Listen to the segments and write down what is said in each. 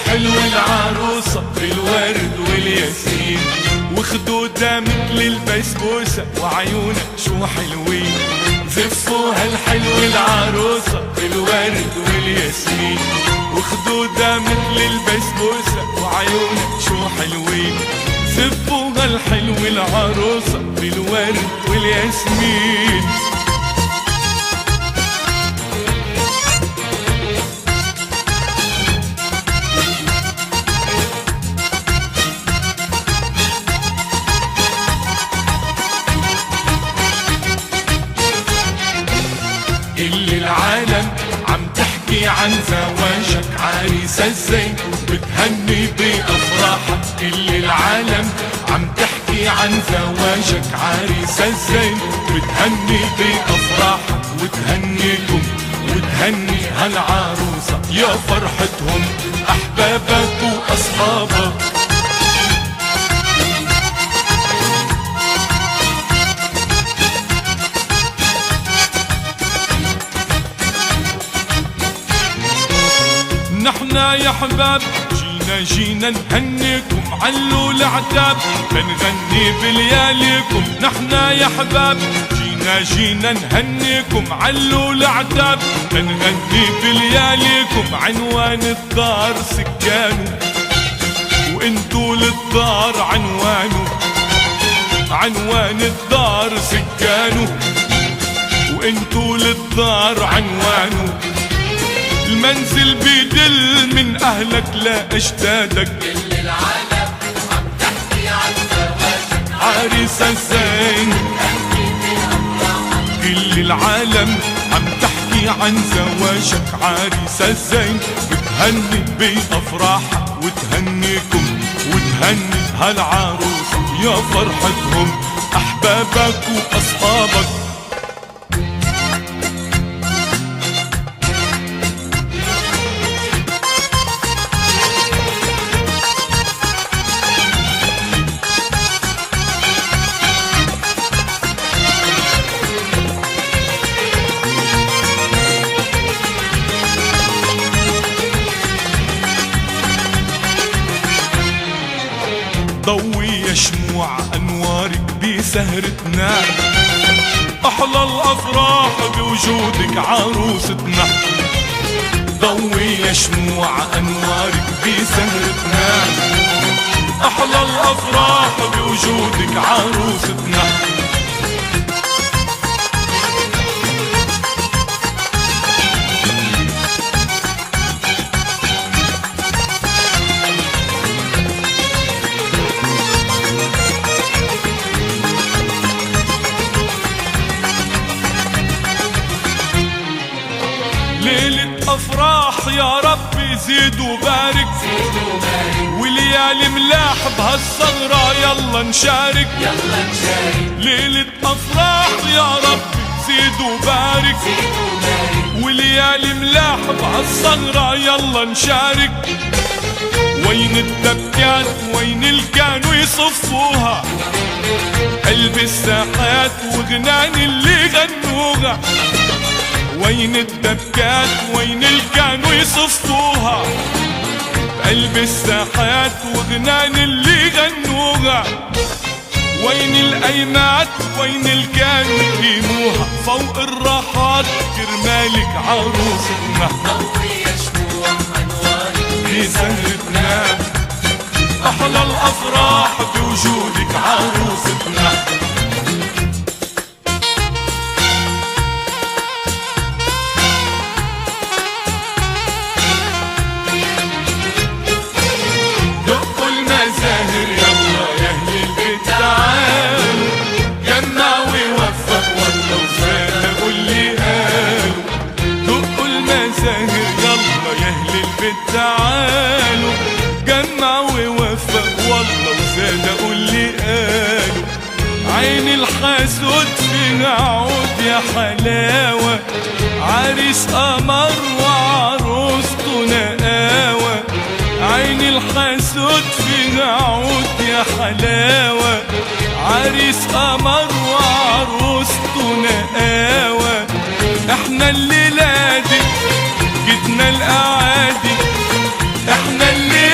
حلو العروسة بالورد والياسمين، وخدودها مثل البسبوسة وعيونها شو حلوين. زفوها الحلو العروسة بالورد والياسمين، وخدودها مثل البسبوسة وعيونها شو حلوين. زفوها الحلو العروسة بالورد والياسمين. كل العالم عم تحكي عن زواجك عريس الزين، بتهني بأفراحك. كل العالم عم تحكي عن زواجك عريس الزين، بتهني بأفراحك وتهنيكم وتهني هالعروسة يا فرحتهم أحبابك وأصحابك. نحنا يا حباب جينا نهنيكم، علوا العتاب بنغني بلياليكم. نحنا يا حباب جينا نهنيكم، علوا العتاب بنغني بلياليكم. عنوان الدار سكانه وانتو للدار عنوانه، عنوان الدار سكانه وانتو للدار عنوانه. المنزل بيدل من أهلك لا أجدادك. كل العالم عم تحكي عن زواجك عريس الزين، كل العالم عم تحكي عن زواجك عريس الزين. بتهني بأفراحك وتهنيكم وتهني هالعروسة يا فرحتهم أحبابك وأصحابك. ضوي يا شموع أنوارك بسهرتنا، أحلى الأفراح بوجودك عروستنا. ضوي يا شموع أنوارك بسهرتنا، أحلى الأفراح بوجودك عروستنا. ليلة أفراح يا ربي زيد وبارك، وليالي ملاح بهالصغرة يلا نشارك. ليلة أفراح يا ربي زيد وبارك، وليالي ملاح بهالصغرة يلا نشارك. وين الدبكات وين الكانوا يصفوها، قلب الساحات وغناني اللي غنوها. وين الدبكات وين الكانوا يصفوها، قلب الساحات وغنان اللي غنوها. وين الأيمات وين الكانوا يقيموها، فوق الراحات كرمالك عروستنا. ضوي يا شموع أنوارك بسهرتنا، أحلى الأفراح بوجودك عروستنا. تعالوا جمع ووفق والله وزاد اقول لي قالوا. عين الحسود فيها عود يا حلاوة، عريس قمر وعروسته نقاوة. عين الحسود فيها عود يا حلاوة، عريس قمر وعروسته نقاوة. احنا الليلة دي جيتنا الأعادي، احنا اللي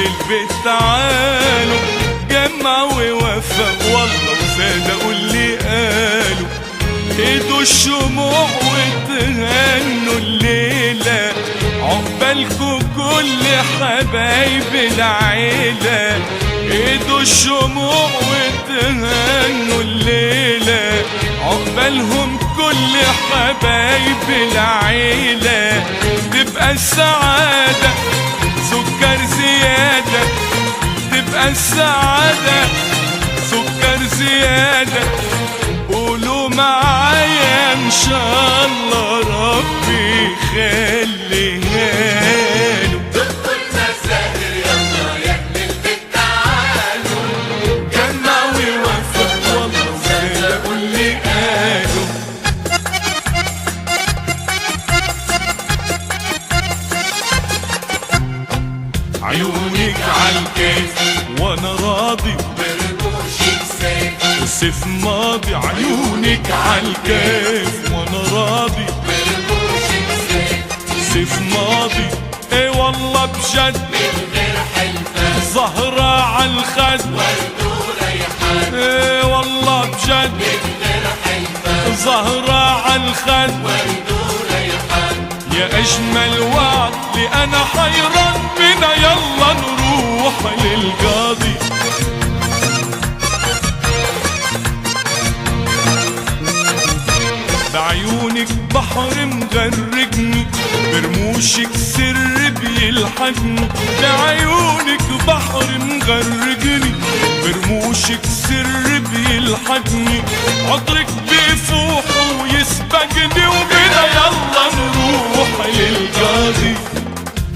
للبيت تعالوا، جمعوا ووفقوا والله وصدقوا اللي قالوا. ايدوا الشموع وتغنوا الليلة، عقبالكوا كل حبايب العيلة. ايدوا الشموع وتغنوا الليلة، عقبالهم كل حبايب العيلة. تبقى السعادة سكر زيادة، تبقى السعادة سكر زيادة. قولوا معايا ان شاء الله ربي يخليها له. دقوا المساهر يلا يا اهل البيت تعالوا، جمعوا ووفقوا والله وصدقوا اللي قالوا. عيونك عالكيف وانا راضي، برموشك سيف الصيف ماضي. عيونك عالكيف وانا راضي، برموشك سيف الصيف ماضي. ايه والله بجد من غير حلفان، زهرة عالخد، ورد وريحان. ايه والله بجد من غير حلفان، زهرة عالخد. ورد وريحان. يا اجمل وعد لي انا حيران بنا، يلا نروح للقاضي. بعيونك بحر مغرقني، برموشك سر بيلحقني. بعيونك بحر مغرقني، برموشك سر بيلحقني. عطرك بيفوح ويسبقني، وبنا يلا نروح للقاضي.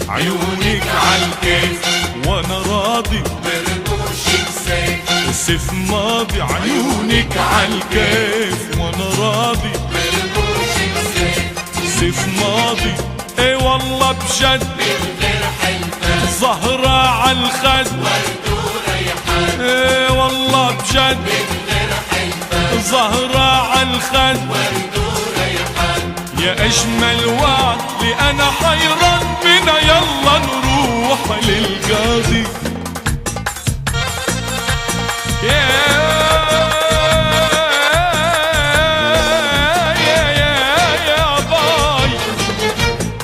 عيونك عالكيف وانا راضي، برموشك سيف الصيف ماضي. عيونك عالكيف وانا راضي، برموشك سيف صيف ماضي. ايه والله بجد من غير حلفان، زهرة عالخد، ورد وريحان. ايه والله بجد من غير حلفان، زهرة عالخد. ورد وريحان. يا اجمل وعد لي انا حيران بنا، يلا نروح للقاضي. يا باي،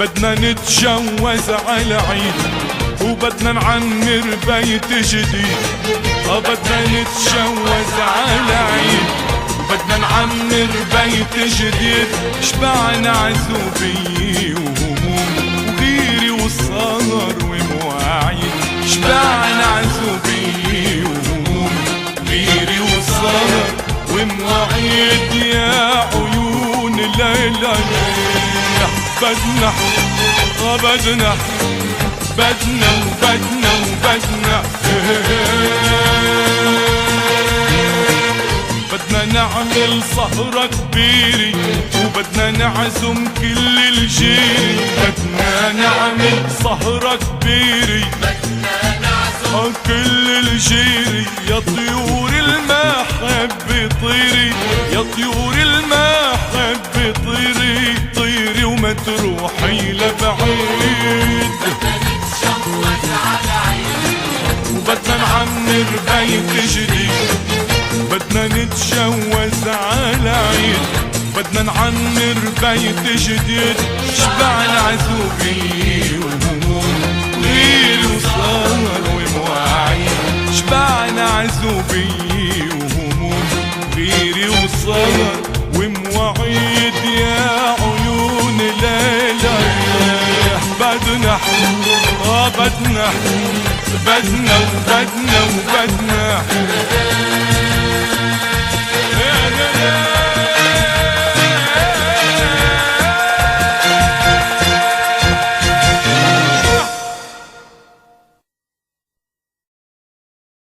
بدنا نتجوز على عيد، وبدنا نعمر بيت جديد. بدنا نتجوز على عيد، بدنا نعمر بيت جديد. شبعنا عزوبية وهموم وغيري وسهر ومواعيد. شبعنا عزوبية وهموم غيري وسهر ومواعيد. يا عيون ليلى بدنا بدنا بدنا وبدنا وبدنا. بدنا نعمل سهرة كبيرة، وبدنا نعزم كل الجيري. بدنا نعمل سهرة كبيرة، كل الجيري. يا طيور المحب طيري، يا طيور المحب طيري. طيري وما تروحي لبعيد. نتجوز على عيد، وبدنا نعمر بيت جديد، بدنا نتجوز على عيد. بدنا نعمر بيت جديد. شبعنا عزوبية وهموم غير وسهر ومواعيد. شبعنا عزوبية وهموم غير وسهر ومواعيد. يا عيون ليلى بدنا بدنا بدنا وبدنا وبدنا.